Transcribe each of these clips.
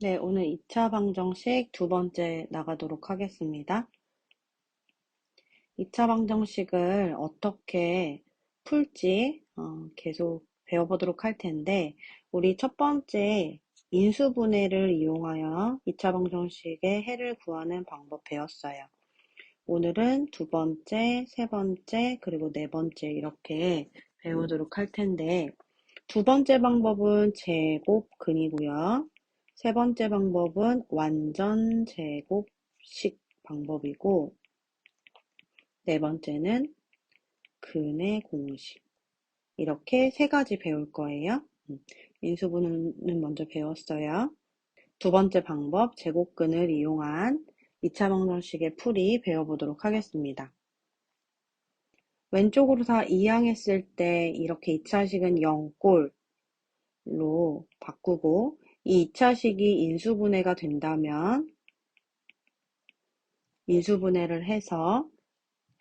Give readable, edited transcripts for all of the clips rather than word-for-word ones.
네, 오늘 2차 방정식 두 번째 나가도록 하겠습니다. 2차 방정식을 어떻게 풀지 계속 배워보도록 할 텐데, 우리 첫 번째 인수분해를 이용하여 2차 방정식의 해를 구하는 방법 배웠어요. 오늘은 두 번째, 세 번째, 그리고 네 번째 이렇게 배우도록 할 텐데, 두 번째 방법은 제곱근이고요. 세 번째 방법은 완전 제곱식 방법이고, 네 번째는 근의 공식. 이렇게 세 가지 배울 거예요. 인수분해는 먼저 배웠어요. 두 번째 방법, 제곱근을 이용한 2차 방정식의 풀이 배워보도록 하겠습니다. 왼쪽으로 다 이항했을 때 이렇게 2차식은 0꼴로 바꾸고, 이 2차식이 인수분해가 된다면 인수분해를 해서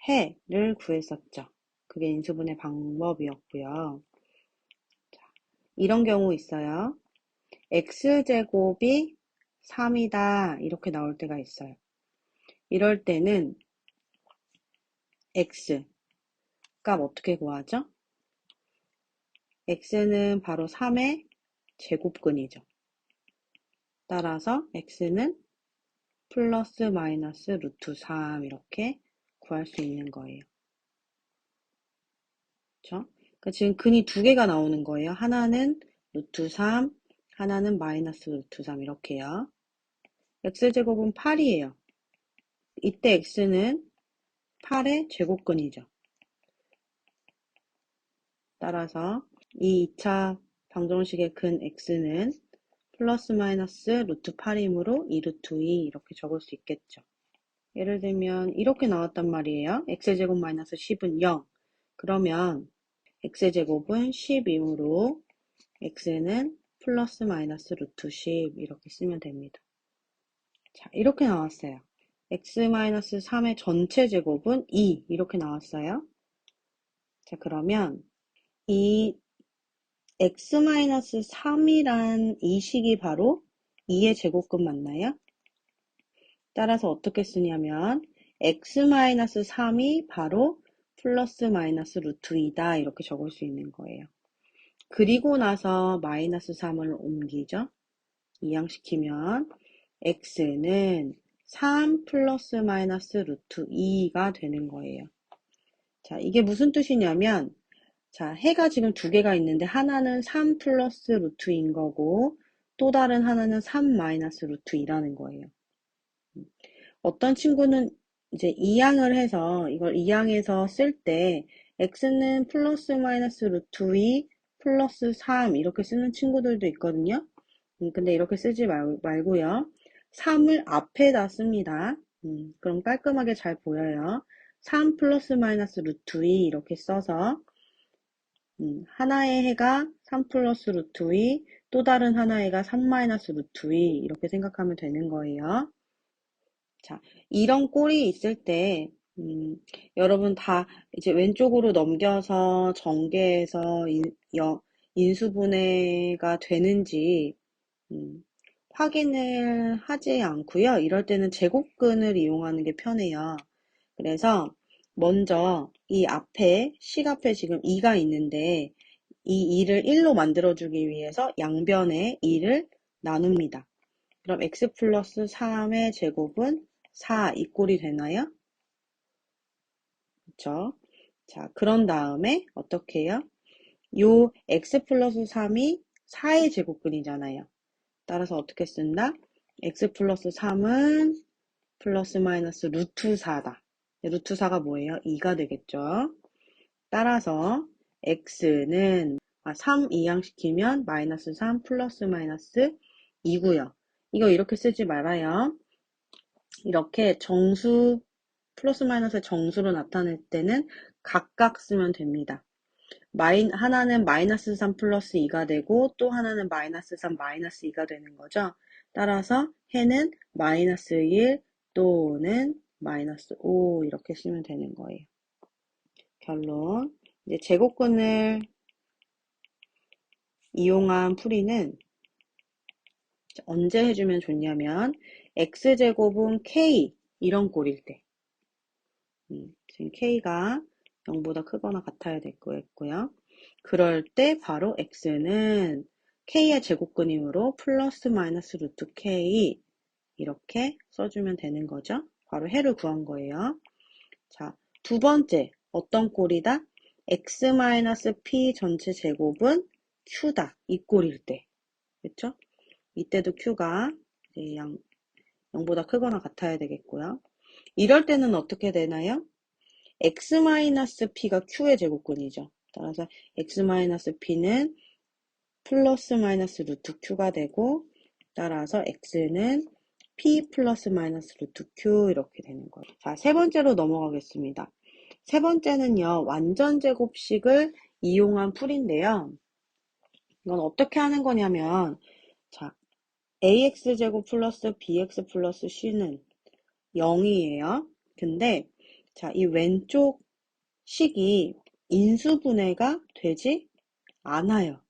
해를 구했었죠. 그게 인수분해 방법이었고요. 이런 경우 있어요. x제곱이 3이다 이렇게 나올 때가 있어요. 이럴 때는 x 값 어떻게 구하죠? x는 바로 3의 제곱근이죠. 따라서 x는 플러스 마이너스 루트 3 이렇게 구할 수 있는 거예요. 그렇죠? 그러니까 지금 근이 두 개가 나오는 거예요. 하나는 루트 3, 하나는 마이너스 루트 3 이렇게요. x제곱은 8이에요. 이때 x는 8의 제곱근이죠. 따라서 이 2차 방정식의 근 x는 플러스 마이너스 루트 8이므로 2 루트 2 이렇게 적을 수 있겠죠. 예를 들면 이렇게 나왔단 말이에요. x제곱 마이너스 10은 0. 그러면 x제곱은 10이므로 x는 플러스 마이너스 루트 10 이렇게 쓰면 됩니다. 자, 이렇게 나왔어요. x-3의 전체 제곱은 2 이렇게 나왔어요. 자, 그러면 이 x-3이란 이 식이 바로 2의 제곱근 맞나요? 따라서 어떻게 쓰냐면 x-3이 바로 플러스 마이너스 루트 2다 이렇게 적을 수 있는 거예요. 그리고 나서 마이너스 3을 옮기죠. 이항시키면 x는 3 플러스 마이너스 루트 2가 되는 거예요. 자, 이게 무슨 뜻이냐면, 자, 해가 지금 두 개가 있는데 하나는 3 플러스 루트인 거고 또 다른 하나는 3 마이너스 루트 2라는 거예요. 어떤 친구는 이제 이항을 해서 이걸 이항해서 쓸 때 x는 플러스 마이너스 루트 2 플러스 3 이렇게 쓰는 친구들도 있거든요. 근데 이렇게 쓰지 말고요. 3을 앞에다 씁니다. 그럼 깔끔하게 잘 보여요. 3 플러스 마이너스 루트 2 이렇게 써서 하나의 해가 3 플러스 루트 2, 또 다른 하나의 해가 3 마이너스 루트 2 이렇게 생각하면 되는 거예요. 자, 이런 꼴이 있을 때 여러분 다 이제 왼쪽으로 넘겨서 전개해서 인수분해가 되는지 확인을 하지 않고요. 이럴 때는 제곱근을 이용하는 게 편해요. 그래서 먼저 이 앞에 식 앞에 지금 2가 있는데 이 2를 1로 만들어주기 위해서 양변에 2를 나눕니다. 그럼 x 플러스 3의 제곱은 4 이 꼴이 되나요? 그렇죠? 자, 그런 다음에 어떻게 해요? 요 x 플러스 3이 4의 제곱근이잖아요. 따라서 어떻게 쓴다? x 플러스 3은 플러스 마이너스 루트 4다. 루트 4가 뭐예요? 2가 되겠죠? 따라서 x는 3 이항시키면 마이너스 3 플러스 마이너스 2고요. 이거 이렇게 쓰지 말아요. 이렇게 정수 플러스 마이너스 정수로 나타낼 때는 각각 쓰면 됩니다. 하나는 마이너스 3 플러스 2가 되고 또 하나는 마이너스 3 마이너스 2가 되는 거죠. 따라서 해는 마이너스 1 또는 마이너스 5 이렇게 쓰면 되는 거예요. 결론. 이제 제곱근을 이용한 풀이는 언제 해주면 좋냐면 x제곱은 k 이런 꼴일 때 지금 k가 0보다 크거나 같아야 됐고요. 그럴 때 바로 x는 k의 제곱근이므로 플러스 마이너스 루트 k 이렇게 써주면 되는 거죠. 바로 해를 구한 거예요. 자, 두 번째 어떤 꼴이다? x-p 전체 제곱은 q다. 이 꼴일 때. 그렇죠? 이때도 q가 0보다 크거나 같아야 되겠고요. 이럴 때는 어떻게 되나요? x-p가 q의 제곱근이죠. 따라서 x-p는 플러스 마이너스 루트 q가 되고 따라서 x는 p 플러스 마이너스 루트 q 이렇게 되는 거예요. 자, 세 번째로 넘어가겠습니다. 세 번째는요, 완전 제곱식을 이용한 풀인데요. 이건 어떻게 하는 거냐면, 자, ax제곱 플러스 bx 플러스 c는 0이에요. 근데, 자, 이 왼쪽 식이 인수분해가 되지 않아요.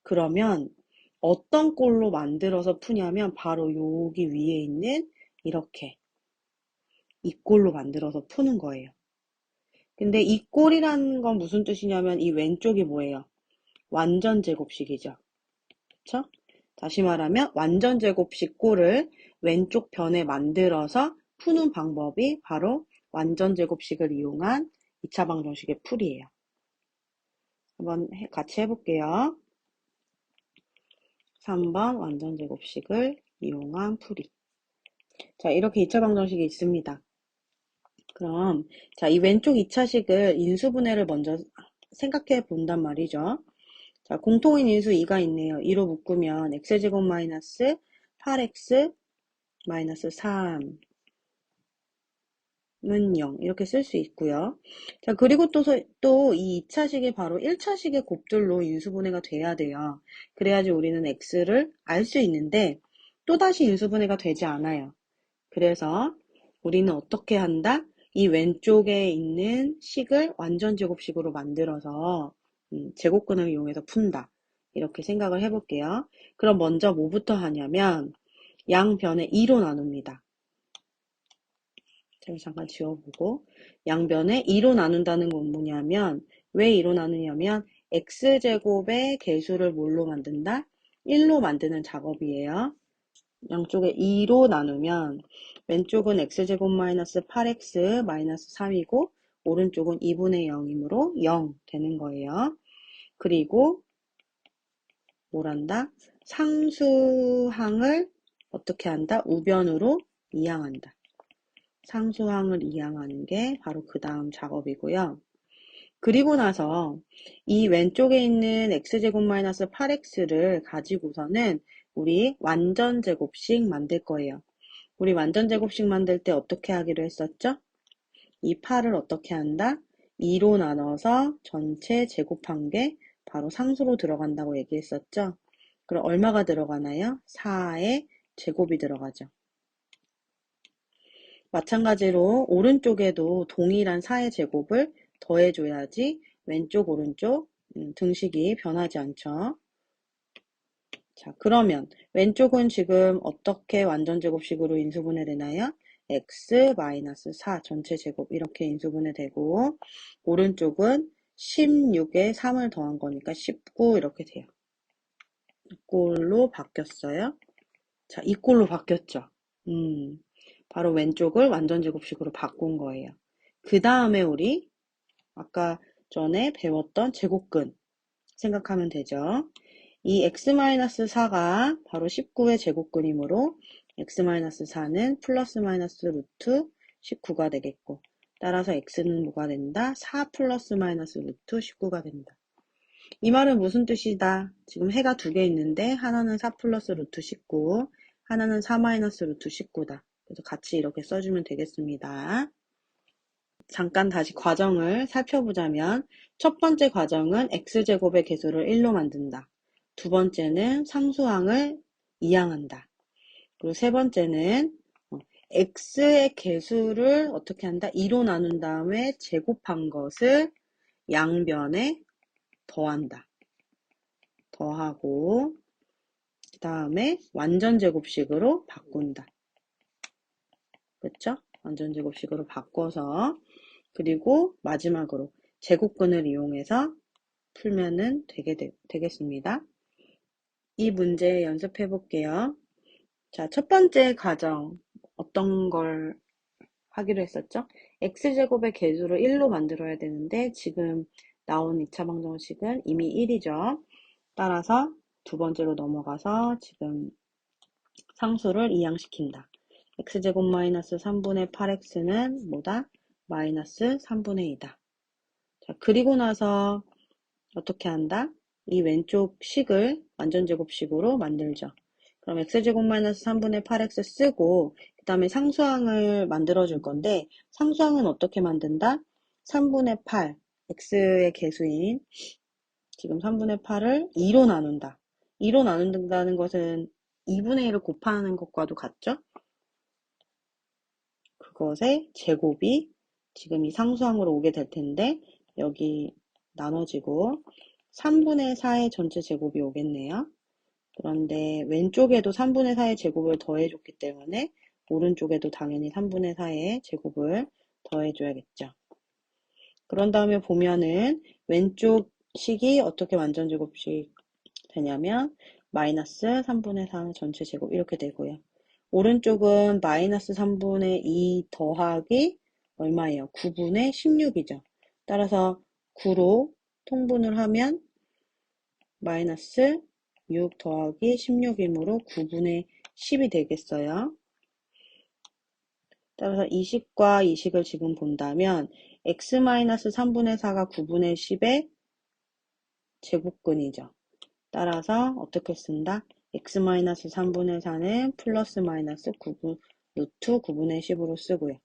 그러면 어떤 꼴로 만들어서 푸냐면 바로 여기 위에 있는 이렇게 이 꼴로 만들어서 푸는 거예요. 근데 이 꼴이라는 건 무슨 뜻이냐면 이 왼쪽이 뭐예요? 완전 제곱식이죠. 그쵸? 다시 말하면 완전 제곱식 꼴을 왼쪽 변에 만들어서 푸는 방법이 바로 완전 제곱식을 이용한 2차 방정식의 풀이에요. 한번 같이 해볼게요. 3번 완전 제곱식을 이용한 풀이. 자, 이렇게 2차 방정식이 있습니다. 그럼 자, 이 왼쪽 2차식을 인수분해를 먼저 생각해 본단 말이죠. 자, 공통인 인수 2가 있네요. 2로 묶으면 x제곱 마이너스 8x 마이너스 3은 0 이렇게 쓸 수 있고요. 자, 그리고 또 이 2차식이 바로 1차식의 곱들로 인수분해가 돼야 돼요. 그래야지 우리는 x를 알 수 있는데 또다시 인수분해가 되지 않아요. 그래서 우리는 어떻게 한다? 이 왼쪽에 있는 식을 완전 제곱식으로 만들어서 제곱근을 이용해서 푼다. 이렇게 생각을 해볼게요. 그럼 먼저 뭐부터 하냐면 양변에 2로 나눕니다. 제가 잠깐 지워보고 양변에 2로 나눈다는 건 뭐냐면 왜 2로 나누냐면 x제곱의 개수를 뭘로 만든다? 1로 만드는 작업이에요. 양쪽에 2로 나누면 왼쪽은 x제곱 마이너스 8x 마이너스 3이고 오른쪽은 2분의 0이므로 0 되는 거예요. 그리고 뭐란다? 상수항을 어떻게 한다? 우변으로 이항한다. 상수항을 이항하는 게 바로 그 다음 작업이고요. 그리고 나서 이 왼쪽에 있는 x제곱 마이너스 8x를 가지고서는 우리 완전 제곱식 만들 거예요. 우리 완전 제곱식 만들 때 어떻게 하기로 했었죠? 이 8을 어떻게 한다? 2로 나눠서 전체 제곱한 게 바로 상수로 들어간다고 얘기했었죠? 그럼 얼마가 들어가나요? 4의 제곱이 들어가죠. 마찬가지로 오른쪽에도 동일한 4의 제곱을 더해줘야지 왼쪽 오른쪽 등식이 변하지 않죠. 자, 그러면 왼쪽은 지금 어떻게 완전 제곱식으로 인수분해 되나요? x-4 전체 제곱 이렇게 인수분해 되고 오른쪽은 16에 3을 더한 거니까 19 이렇게 돼요. 이 꼴로 바뀌었어요. 자, 이 꼴로 바뀌었죠. 바로 왼쪽을 완전 제곱식으로 바꾼 거예요. 그 다음에 우리 아까 전에 배웠던 제곱근 생각하면 되죠. 이 x-4가 바로 19의 제곱근이므로 x-4는 플러스 마이너스 루트 19가 되겠고 따라서 x는 뭐가 된다? 4 플러스 마이너스 루트 19가 된다. 이 말은 무슨 뜻이다? 지금 해가 두 개 있는데 하나는 4 플러스 루트 19 하나는 4 마이너스 루트 19다. 그래서 같이 이렇게 써주면 되겠습니다. 잠깐 다시 과정을 살펴보자면 첫 번째 과정은 x제곱의 개수를 1로 만든다. 두 번째는 상수항을 이항한다. 그리고 세 번째는 x의 개수를 어떻게 한다? 2로 나눈 다음에 제곱한 것을 양변에 더한다. 더하고 다음에 완전 제곱식으로 바꾼다. 그쵸? 완전 제곱식으로 바꿔서 그리고 마지막으로 제곱근을 이용해서 풀면은 되겠습니다. 이 문제 연습해 볼게요. 자, 첫 번째 가정 어떤 걸 하기로 했었죠? x제곱의 개수를 1로 만들어야 되는데 지금 나온 2차 방정식은 이미 1이죠. 따라서 두 번째로 넘어가서 지금 상수를 이항시킨다. x제곱 마이너스 3분의 8x는 뭐다? 마이너스 3분의 2다. 자, 그리고 나서 어떻게 한다? 이 왼쪽 식을 완전제곱식으로 만들죠. 그럼 x제곱 마이너스 3분의 8x 쓰고 그 다음에 상수항을 만들어 줄 건데 상수항은 어떻게 만든다? 3분의 8 x의 개수인 지금 3분의 8을 2로 나눈다. 2로 나눈다는 것은 2분의 1을 곱하는 것과도 같죠? 그것의 제곱이 지금 이 상수항으로 오게 될 텐데 여기 나눠지고 3분의 4의 전체 제곱이 오겠네요. 그런데 왼쪽에도 3분의 4의 제곱을 더해줬기 때문에 오른쪽에도 당연히 3분의 4의 제곱을 더해줘야겠죠. 그런 다음에 보면은 왼쪽 식이 어떻게 완전제곱식 되냐면 마이너스 3분의 4 전체 제곱 이렇게 되고요. 오른쪽은 마이너스 3분의 2 더하기 얼마예요? 9분의 16이죠. 따라서 9로 통분을 하면 마이너스 6 더하기 16이므로 9분의 10이 되겠어요. 따라서 이 식과 이 식을 지금 본다면 x-3분의 4가 9분의 10의 제곱근이죠. 따라서 어떻게 쓴다? x-3분의 4는 플러스 마이너스 9분, 루트 9분의 10으로 쓰고요.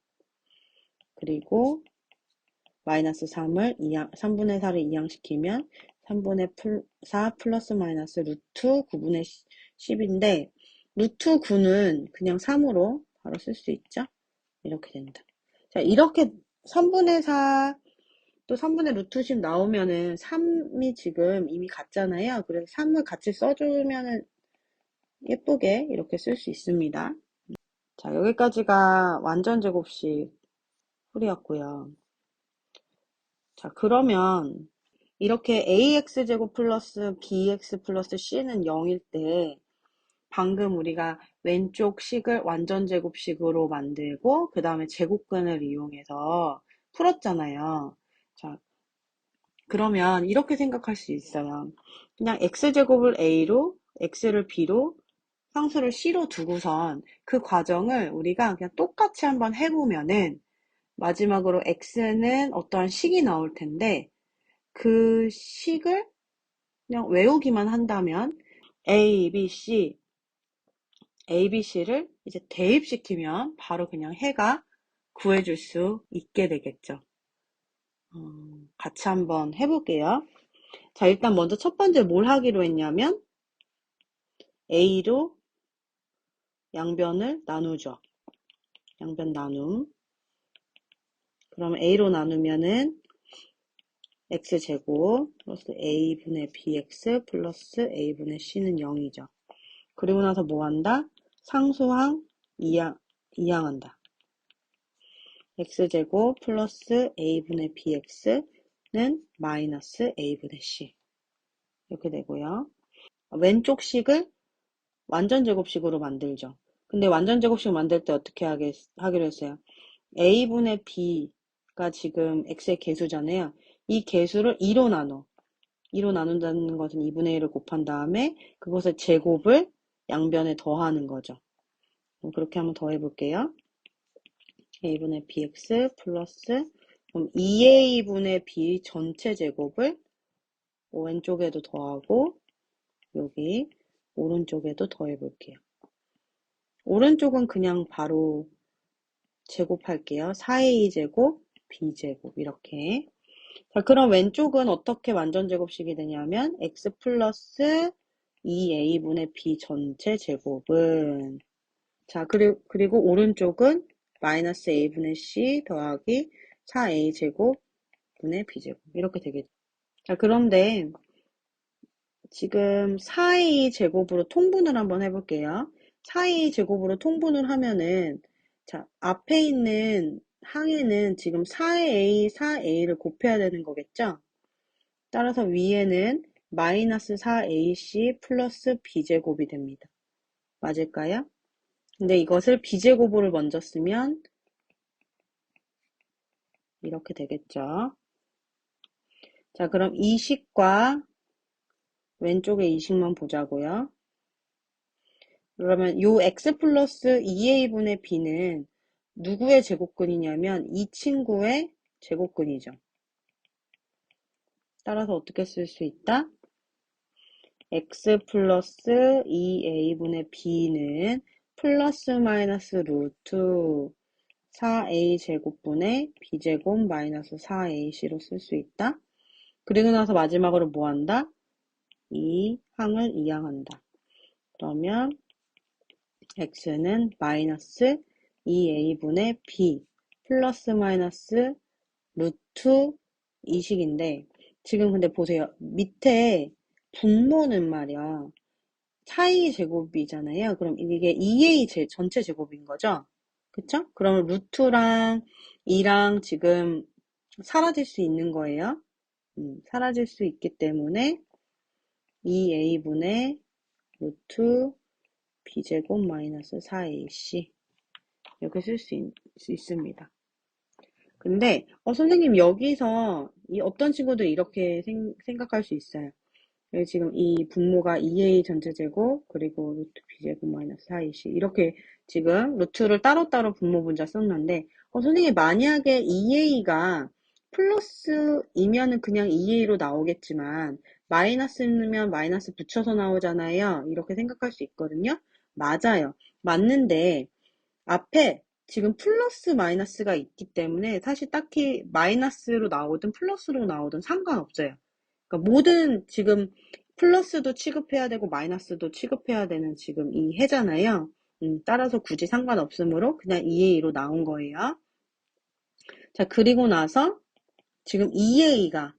그리고 마이너스 3분의 4를 이항시키면 3분의 4 플러스 마이너스 루트 9분의 10인데 루트 9는 그냥 3으로 바로 쓸 수 있죠? 이렇게 된다. 자, 이렇게 3분의 4 또 3분의 루트 10 나오면은 3이 지금 이미 같잖아요. 그래서 3을 같이 써주면은 예쁘게 이렇게 쓸 수 있습니다. 자, 여기까지가 완전 제곱식 풀이였고요. 자, 그러면 이렇게 ax제곱 플러스 bx 플러스 c는 0일 때 방금 우리가 왼쪽 식을 완전 제곱식으로 만들고 그 다음에 제곱근을 이용해서 풀었잖아요. 자, 그러면 이렇게 생각할 수 있어요. 그냥 x제곱을 a로 x를 b로 상수를 c로 두고선 그 과정을 우리가 그냥 똑같이 한번 해보면은 마지막으로 x는 어떠한 식이 나올 텐데 그 식을 그냥 외우기만 한다면 A, B, C, A, B, C를 이제 대입시키면 바로 그냥 해가 구해줄 수 있게 되겠죠. 같이 한번 해볼게요. 자, 일단 먼저 첫 번째 뭘 하기로 했냐면 A로 양변을 나누죠. 양변 나눔. 그러면 A로 나누면은 x제곱 플러스 a분의 bx 플러스 a분의 c는 0이죠. 그리고 나서 뭐 한다? 상수항 이항한다. x제곱 플러스 a분의 bx는 마이너스 a분의 c 이렇게 되고요. 왼쪽 식을 완전제곱식으로 만들죠. 근데 완전제곱식 만들 때 어떻게 하기로 했어요? a분의 b가 지금 x의 개수잖아요. 이 개수를 2로 나눠. 2로 나눈다는 것은 2분의 1을 곱한 다음에 그것의 제곱을 양변에 더하는 거죠. 그렇게 한번 더해볼게요. a분의 bx 플러스 그럼 2a분의 b 전체 제곱을 왼쪽에도 더하고 여기 오른쪽에도 더해볼게요. 오른쪽은 그냥 바로 제곱할게요. 4a 제곱 b제곱 이렇게. 자, 그럼 왼쪽은 어떻게 완전제곱식이 되냐면 x 플러스 2a분의 b 전체 제곱은 자, 그리고 오른쪽은 마이너스 a분의 c 더하기 4a 제곱 분의 b 제곱 이렇게 되겠죠. 자, 그런데 지금 4a 제곱으로 통분을 한번 해볼게요. 4a 제곱으로 통분을 하면은, 자, 앞에 있는 항에는 지금 4a, 4a를 곱해야 되는 거겠죠? 따라서 위에는 마이너스 4ac 플러스 b제곱이 됩니다. 맞을까요? 근데 이것을 b제곱으로 먼저 쓰면 이렇게 되겠죠. 자, 그럼 이 식과 왼쪽의 이 식만 보자고요. 그러면 요 x 플러스 2a분의 b는 누구의 제곱근이냐면 이 친구의 제곱근이죠. 따라서 어떻게 쓸 수 있다? x 플러스 2a분의 b는 플러스 마이너스 루트 4a 제곱분의 b제곱 마이너스 4ac로 쓸 수 있다. 그리고 나서 마지막으로 뭐 한다? 이 항을 이항한다. 그러면 x는 마이너스 2a분의 b 플러스 마이너스 루트 2식인데 지금 근데 보세요. 밑에 분모는 말이야. 차이 제곱이잖아요. 그럼 이게 2a 전체 제곱인 거죠? 그쵸? 그러면 루트랑 2랑 지금 사라질 수 있는 거예요. 사라질 수 있기 때문에 2a분의 루트 b제곱 마이너스 4ac 이렇게 쓸 수 있습니다. 근데 선생님 여기서 이 어떤 친구들 이렇게 생각할 수 있어요. 여기 지금 이 분모가 2a 전체 제곱 그리고 루트 b제곱 마이너스 4ac 이렇게 지금 루트를 따로따로 분모 분자 썼는데 선생님 만약에 2a가 플러스이면은 그냥 2a로 나오겠지만 마이너스면 마이너스 붙여서 나오잖아요. 이렇게 생각할 수 있거든요. 맞아요. 맞는데 앞에 지금 플러스 마이너스가 있기 때문에 사실 딱히 마이너스로 나오든 플러스로 나오든 상관없어요. 그러니까 모든 지금 플러스도 취급해야 되고 마이너스도 취급해야 되는 지금 이 해잖아요. 따라서 굳이 상관없으므로 그냥 2a로 나온 거예요. 자, 그리고 나서 지금 2a가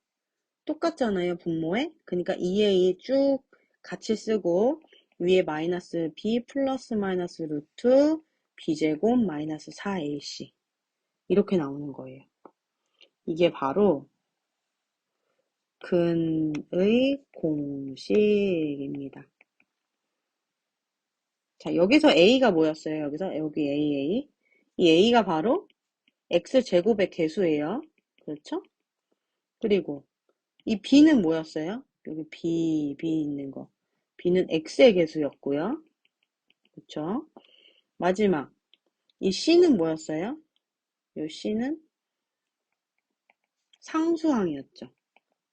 똑같잖아요, 분모에. 그러니까 2a 쭉 같이 쓰고 위에 마이너스 b 플러스 마이너스 루트 b제곱 마이너스 4ac 이렇게 나오는 거예요. 이게 바로 근의 공식입니다. 자, 여기서 a가 뭐였어요? 여기 이 a가 바로 x제곱의 개수예요. 그렇죠? 그리고 이 b는 뭐였어요? 여기 b 있는 거. b는 x의 개수였고요. 그렇죠? 마지막 이 c는 뭐였어요? 이 c는 상수항이었죠.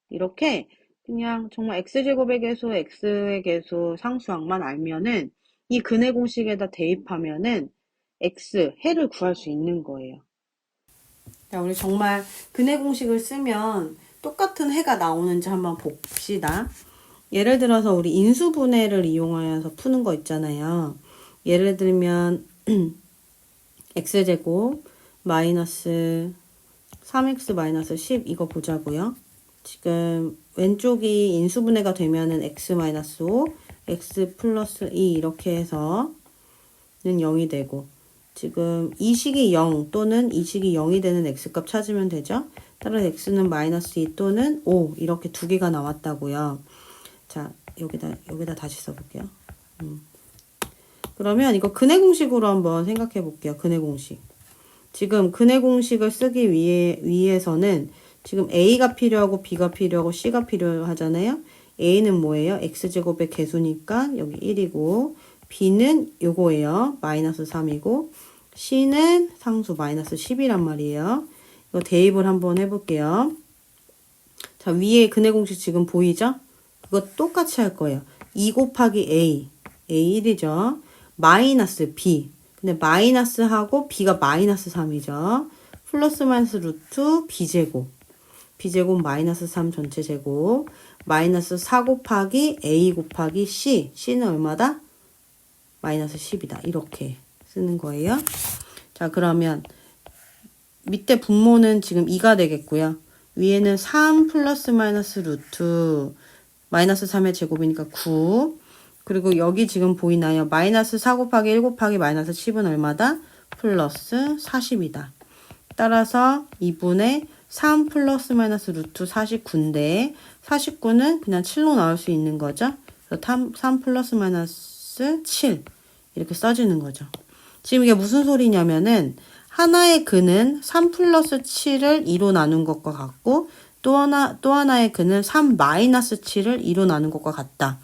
이렇게 그냥 정말 x제곱의 개수, x의 개수, 상수항만 알면은 이 근의 공식에다 대입하면은 x, 해를 구할 수 있는 거예요. 자, 우리 정말 근의 공식을 쓰면 똑같은 해가 나오는지 한번 봅시다. 예를 들어서 우리 인수분해를 이용하여서 푸는 거 있잖아요. 예를 들면 x제곱 마이너스 3x 마이너스 10 이거 보자고요. 지금 왼쪽이 인수분해가 되면은 x 마이너스 5, x 플러스 2 이렇게 해서는 0이 되고 지금 이 식이 0 또는 이 식이 0이 되는 x값 찾으면 되죠. 따라서 x는 마이너스 2 또는 5 이렇게 두 개가 나왔다고요. 자, 여기다 다시 써볼게요. 그러면 이거 근의 공식으로 한번 생각해 볼게요. 근의 공식. 지금 근의 공식을 쓰기 위해서는 지금 a가 필요하고 b가 필요하고 c가 필요하잖아요. a는 뭐예요? x제곱의 개수니까 여기 1이고 b는 요거예요. 마이너스 3이고 c는 상수 마이너스 10이란 말이에요. 이거 대입을 한번 해볼게요. 자, 위에 근의 공식 지금 보이죠? 그거 똑같이 할 거예요. 2 곱하기 a 1이죠. 마이너스 b. 근데 마이너스하고 b가 마이너스 3이죠. 플러스 마이너스 루트 b제곱. b제곱 마이너스 3 전체 제곱. 마이너스 4 곱하기 a 곱하기 c. c는 얼마다? 마이너스 10이다. 이렇게 쓰는 거예요. 자, 그러면 밑에 분모는 지금 2가 되겠고요. 위에는 3 플러스 마이너스 루트 마이너스 3의 제곱이니까 9. 그리고 여기 지금 보이나요? 마이너스 4 곱하기 1 곱하기 마이너스 10은 얼마다? 플러스 40이다. 따라서 2분의 3 플러스 마이너스 루트 49인데 49는 그냥 7로 나올 수 있는 거죠. 그래서 3 플러스 마이너스 7 이렇게 써지는 거죠. 지금 이게 무슨 소리냐면은 하나의 근은 3 플러스 7을 2로 나눈 것과 같고 또 하나의 근은 3 마이너스 7을 2로 나눈 것과 같다.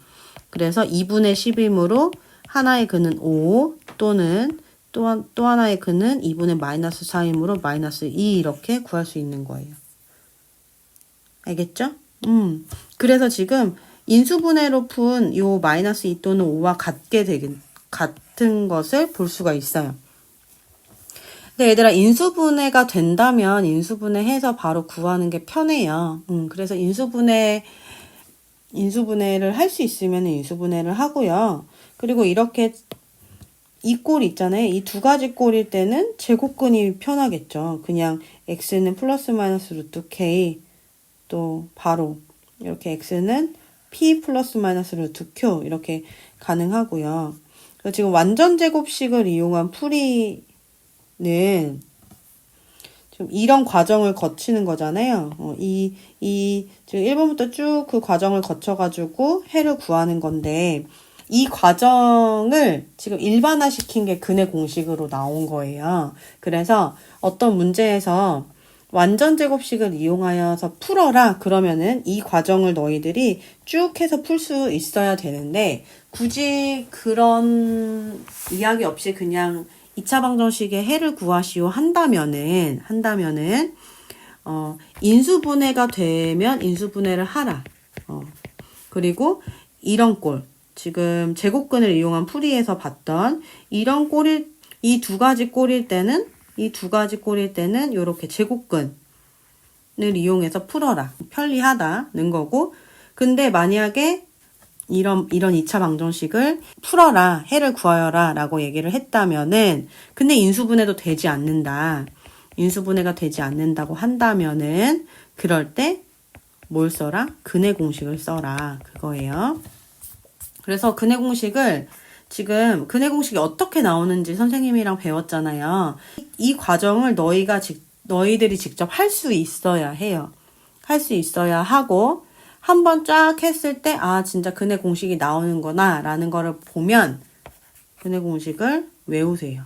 그래서 2분의 10이므로 하나의 근은 5 또는 또 하나의 근은 2분의 마이너스 4이므로 마이너스 2 이렇게 구할 수 있는 거예요. 알겠죠? 그래서 지금 인수분해로 푼 요 마이너스 2 또는 5와 같은 것을 볼 수가 있어요. 근데 얘들아 인수분해가 된다면 인수분해해서 바로 구하는 게 편해요. 그래서 인수분해를 할 수 있으면 인수분해를 하고요. 그리고 이렇게 이 꼴 있잖아요. 이 두 가지 꼴일 때는 제곱근이 편하겠죠. 그냥 x는 플러스 마이너스 루트 k 또 바로 이렇게 x는 p 플러스 마이너스 루트 q 이렇게 가능하고요. 그래서 지금 완전 제곱식을 이용한 풀이는 지금 이런 과정을 거치는 거잖아요. 지금 1번부터 쭉 그 과정을 거쳐가지고 해를 구하는 건데, 이 과정을 지금 일반화시킨 게 근의 공식으로 나온 거예요. 그래서 어떤 문제에서 완전 제곱식을 이용하여서 풀어라 그러면은 이 과정을 너희들이 쭉 해서 풀 수 있어야 되는데 굳이 그런 이야기 없이 그냥 2차 방정식의 해를 구하시오 한다면은 인수분해가 되면 인수분해를 하라. 그리고 이런 꼴 지금 제곱근을 이용한 풀이에서 봤던 이런 꼴일 이 두 가지 꼴일 때는 이렇게 제곱근을 이용해서 풀어라. 편리하다는 거고. 근데 만약에 이런 2차 방정식을 풀어라, 해를 구하여라 라고 얘기를 했다면은 근데 인수분해도 되지 않는다. 인수분해가 되지 않는다고 한다면은 그럴 때 뭘 써라? 근의 공식을 써라. 그거예요. 그래서 근의 공식을 지금 근의 공식이 어떻게 나오는지 선생님이랑 배웠잖아요. 이 과정을 너희들이 직접 할 수 있어야 해요. 할 수 있어야 하고 한번 쫙 했을 때 진짜 근의 공식이 나오는구나 라는 거를 보면 근의 공식을 외우세요.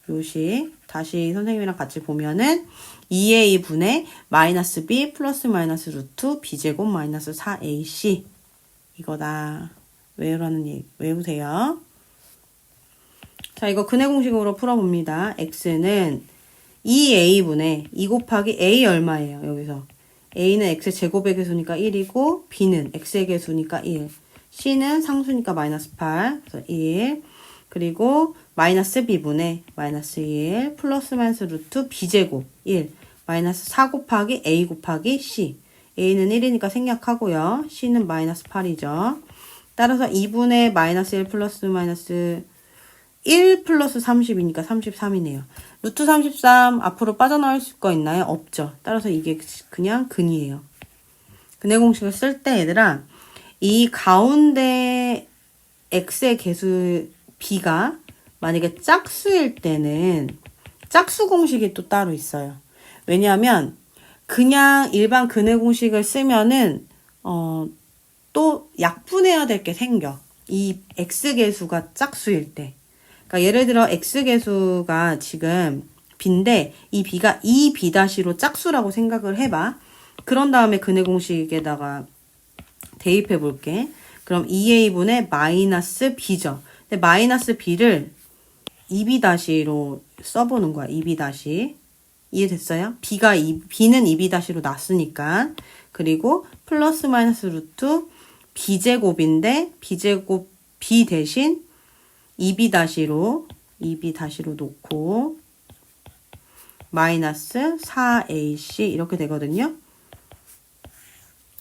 요식 다시 선생님이랑 같이 보면은 2a 분의 마이너스 b 플러스 마이너스 루트 b제곱 마이너스 4ac 이거다. 외우세요. 자, 이거 근의 공식으로 풀어봅니다. x는 2a분의 2 곱하기 a 얼마예요? 여기서 a는 x제곱의 개수니까 1이고 b는 x의 개수니까 1 c는 상수니까 마이너스 8 그래서 1 그리고 마이너스 b분의 마이너스 1 플러스 마이너스 루트 b제곱 1 마이너스 4 곱하기 a 곱하기 c a는 1이니까 생략하고요. c는 마이너스 8이죠. 따라서 2분의 마이너스 1 플러스 마이너스 1 플러스 30이니까 33이네요. 루트 33 앞으로 빠져나올 수가 있나요? 없죠. 따라서 이게 그냥 근이에요. 근의 공식을 쓸 때 얘들아 이 가운데 x의 개수 b가 만약에 짝수일 때는 짝수 공식이 또 따로 있어요. 왜냐하면 그냥 일반 근의 공식을 쓰면은 또 약분해야 될 게 생겨. 이 x계수가 짝수일 때. 그러니까 예를 들어 x계수가 지금 b인데 이 b가 2b-로 짝수라고 생각을 해봐. 그런 다음에 근의 공식에다가 대입해 볼게. 그럼 2a분의 마이너스 b죠. 근데 마이너스 b를 2b-로 써보는 거야. 2b-. 이해됐어요? b는 2b-로 났으니까. 그리고 플러스 마이너스 루트 b제곱인데 b제곱 b 대신 2b-로 놓고 마이너스 4ac 이렇게 되거든요.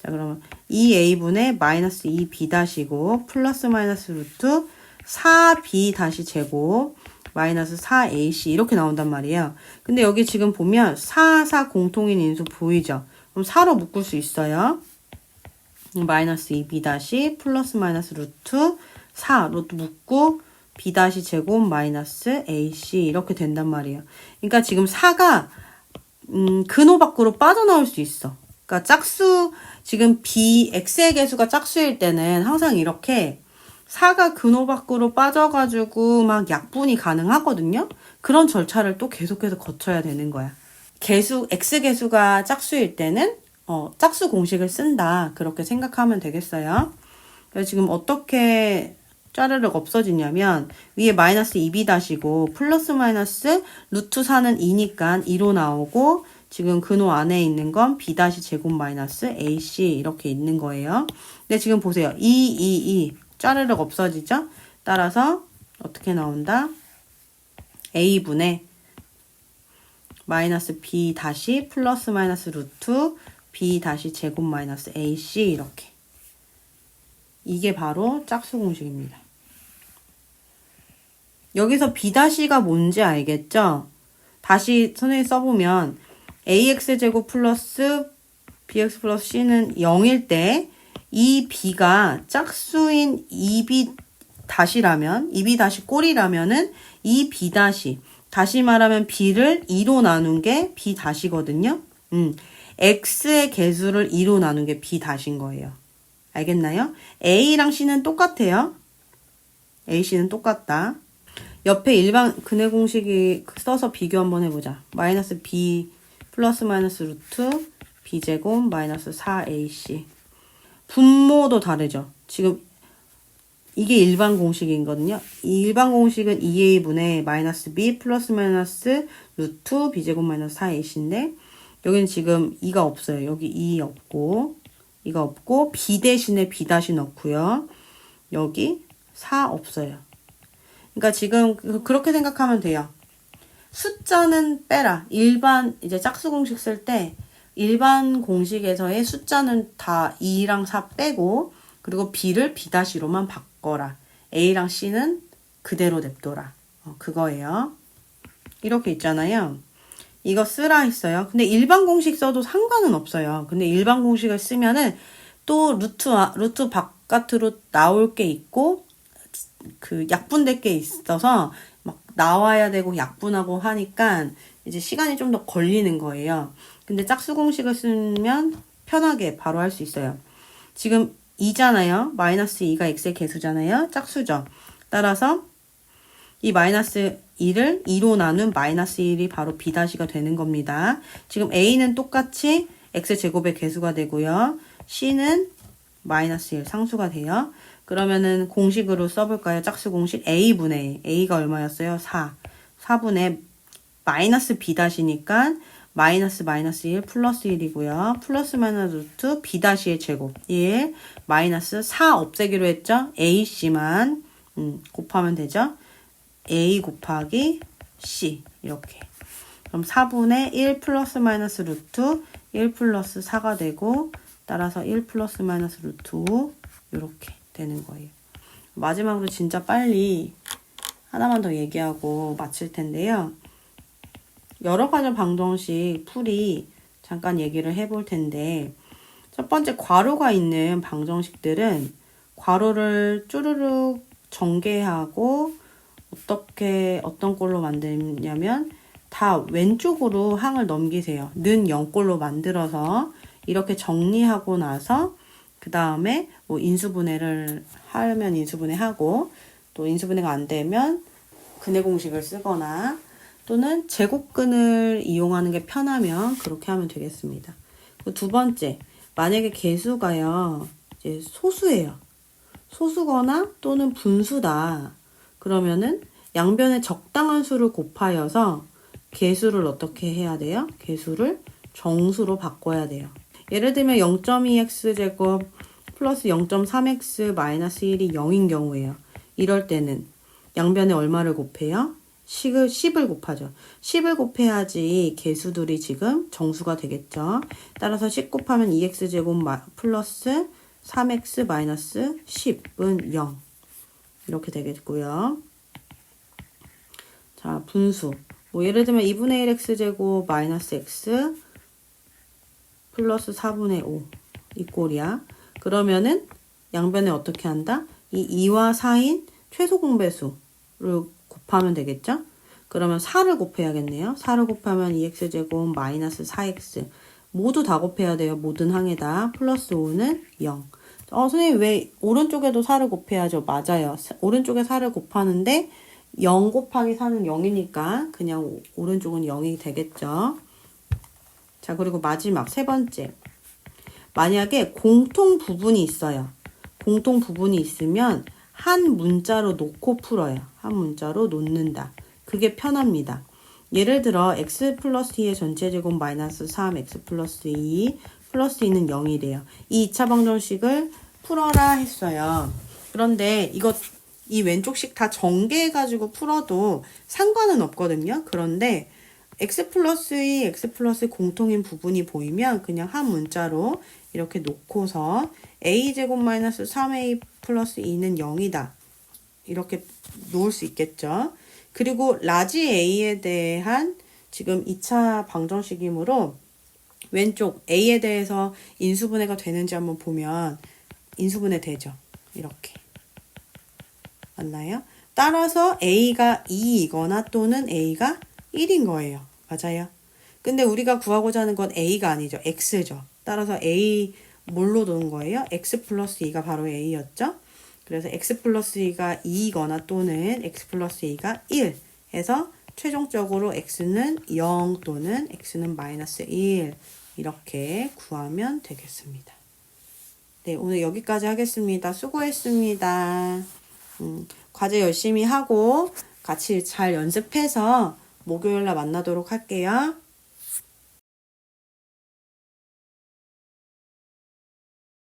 자, 그러면 2a분의 마이너스 2b-고 플러스 마이너스 루트 4b- 제곱 마이너스 4ac 이렇게 나온단 말이에요. 근데 여기 지금 보면 4 공통인 인수 보이죠? 그럼 4로 묶을 수 있어요. 마이너스 2b 다시 플러스 마이너스 루트 4 루트 묶고 b 다시 제곱 마이너스 ac 이렇게 된단 말이에요. 그러니까 지금 4가 근호 밖으로 빠져나올 수 있어. 그러니까 짝수 지금 x의 개수가 짝수일 때는 항상 이렇게 4가 근호 밖으로 빠져가지고 막 약분이 가능하거든요. 그런 절차를 또 계속해서 거쳐야 되는 거야. x 개수가 짝수일 때는 짝수 공식을 쓴다. 그렇게 생각하면 되겠어요. 그래서 지금 어떻게 짜르륵 없어지냐면 위에 마이너스 2b 다시고 플러스 마이너스 루트 4는 2니까 2로 나오고 지금 근호 안에 있는 건 b 다시 제곱 마이너스 ac 이렇게 있는 거예요. 근데 지금 보세요. 2 짜르륵 없어지죠? 따라서 어떻게 나온다? a분의 마이너스 b 다시 플러스 마이너스 루트 b 다시 제곱 마이너스 ac 이렇게. 이게 바로 짝수 공식입니다. 여기서 b-가 뭔지 알겠죠? 다시 선생님이 써보면 ax제곱 플러스 bx 플러스 c는 0일 때 이 b가 짝수인 2b-라면 2b- 꼴이라면은 이 b- 다시 말하면 b를 2로 나눈 게 b-거든요. x의 개수를 2로 나눈 게 b-인 거예요. 알겠나요? a랑 c는 똑같아요. a, c는 똑같다. 옆에 일반 근해 공식이 써서 비교 한번 해보자. 마이너스 b 플러스 마이너스 루트 b제곱 마이너스 4ac. 분모도 다르죠. 지금 이게 일반 공식이거든요. 이 일반 공식은 2a분의 마이너스 b 플러스 마이너스 루트 b제곱 마이너스 4ac인데 여기는 지금 2가 없어요. 여기 2 없고 2가 없고 b 대신에 b 다시 넣고요. 여기 4 없어요. 그러니까 지금 그렇게 생각하면 돼요. 숫자는 빼라. 일반 이제 짝수 공식 쓸 때 일반 공식에서의 숫자는 다 2랑 4 빼고 그리고 b를 b-로만 바꿔라. a랑 c는 그대로 냅둬라. 그거예요. 이렇게 있잖아요. 이거 쓰라 했어요. 근데 일반 공식 써도 상관은 없어요. 근데 일반 공식을 쓰면은 또 루트 바깥으로 나올 게 있고 그 약분될 게 있어서 막 나와야 되고 약분하고 하니까 이제 시간이 좀 더 걸리는 거예요. 근데 짝수 공식을 쓰면 편하게 바로 할 수 있어요. 지금 2잖아요. 마이너스 2가 x의 개수잖아요. 짝수죠. 따라서 이 마이너스 2를 2로 나눈 마이너스 1이 바로 b-가 되는 겁니다. 지금 a는 똑같이 x제곱의 개수가 되고요. c는 마이너스 1 상수가 돼요. 그러면은 공식으로 써볼까요? 짝수 공식 a분의 a가 얼마였어요? 4. 4분의 마이너스 b-니까 마이너스 1 플러스 1이고요. 플러스 마이너스 루트 b-의 제곱 1 마이너스 4 없애기로 했죠? ac만 곱하면 되죠? a 곱하기 c 이렇게. 그럼 4분의 1 플러스 마이너스 루트 1 플러스 4가 되고 따라서 1 플러스 마이너스 루트 5 이렇게 되는 거예요. 마지막으로 진짜 빨리 하나만 더 얘기하고 마칠 텐데요. 여러 가지 방정식 풀이 잠깐 얘기를 해볼 텐데 첫 번째 괄호가 있는 방정식들은 괄호를 쭈르륵 전개하고 어떤 꼴로 만드냐면 다 왼쪽으로 항을 넘기세요. 는 0꼴로 만들어서 이렇게 정리하고 나서 그 다음에 뭐 인수분해를 하면 인수분해하고 또 인수분해가 안 되면 근해 공식을 쓰거나 또는 제곱근을 이용하는 게 편하면 그렇게 하면 되겠습니다. 두 번째, 만약에 개수가요, 이제 소수예요. 소수거나 또는 분수다. 그러면은 양변에 적당한 수를 곱하여서 개수를 어떻게 해야 돼요? 개수를 정수로 바꿔야 돼요. 예를 들면 0.2x제곱 플러스 0.3x 마이너스 1이 0인 경우에요. 이럴 때는 양변에 얼마를 곱해요? 10을 곱하죠. 10을 곱해야지 개수들이 지금 정수가 되겠죠. 따라서 10 곱하면 2x제곱 플러스 3x 마이너스 10은 0. 이렇게 되겠고요. 자, 분수. 뭐 예를 들면 2분의 1x제곱 마이너스 x 플러스 4분의 5. 이 꼴이야. 그러면은 양변에 어떻게 한다? 이 2와 4인 최소 공배수를 곱하면 되겠죠? 그러면 4를 곱해야겠네요. 4를 곱하면 2x제곱 마이너스 4x 모두 다 곱해야 돼요. 모든 항에다. 플러스 5는 0. 선생님 왜 오른쪽에도 4를 곱해야죠? 맞아요. 오른쪽에 4를 곱하는데 0 곱하기 4는 0이니까 그냥 오른쪽은 0이 되겠죠. 자, 그리고 마지막 세 번째. 만약에 공통 부분이 있어요. 공통 부분이 있으면 한 문자로 놓고 풀어요. 한 문자로 놓는다. 그게 편합니다. 예를 들어 x 플러스 2의 전체 제곱 마이너스 3 x 플러스 2 플러스 2는 0이래요. 이 2차 방정식을 풀어라 했어요. 그런데 이 왼쪽식 다 전개해가지고 풀어도 상관은 없거든요. 그런데 x 플러스 2, x 플러스 공통인 부분이 보이면 그냥 한 문자로 이렇게 놓고서 a제곱 마이너스 3a 플러스 2는 0이다. 이렇게 놓을 수 있겠죠. 그리고 라지 a에 대한 지금 2차 방정식이므로 왼쪽 a에 대해서 인수분해가 되는지 한번 보면 인수분해 되죠. 이렇게. 맞나요? 따라서 a가 2이거나 또는 a가 1인 거예요. 맞아요. 근데 우리가 구하고자 하는 건 a가 아니죠. x죠. 따라서 a 뭘로 놓은 거예요? x 플러스 2가 바로 a였죠. 그래서 x 플러스 2가 2이거나 또는 x 플러스 2가 1 해서 최종적으로 x는 0 또는 x는 마이너스 1 이렇게 구하면 되겠습니다. 네, 오늘 여기까지 하겠습니다. 수고했습니다. 과제 열심히 하고 같이 잘 연습해서 목요일날 만나도록 할게요.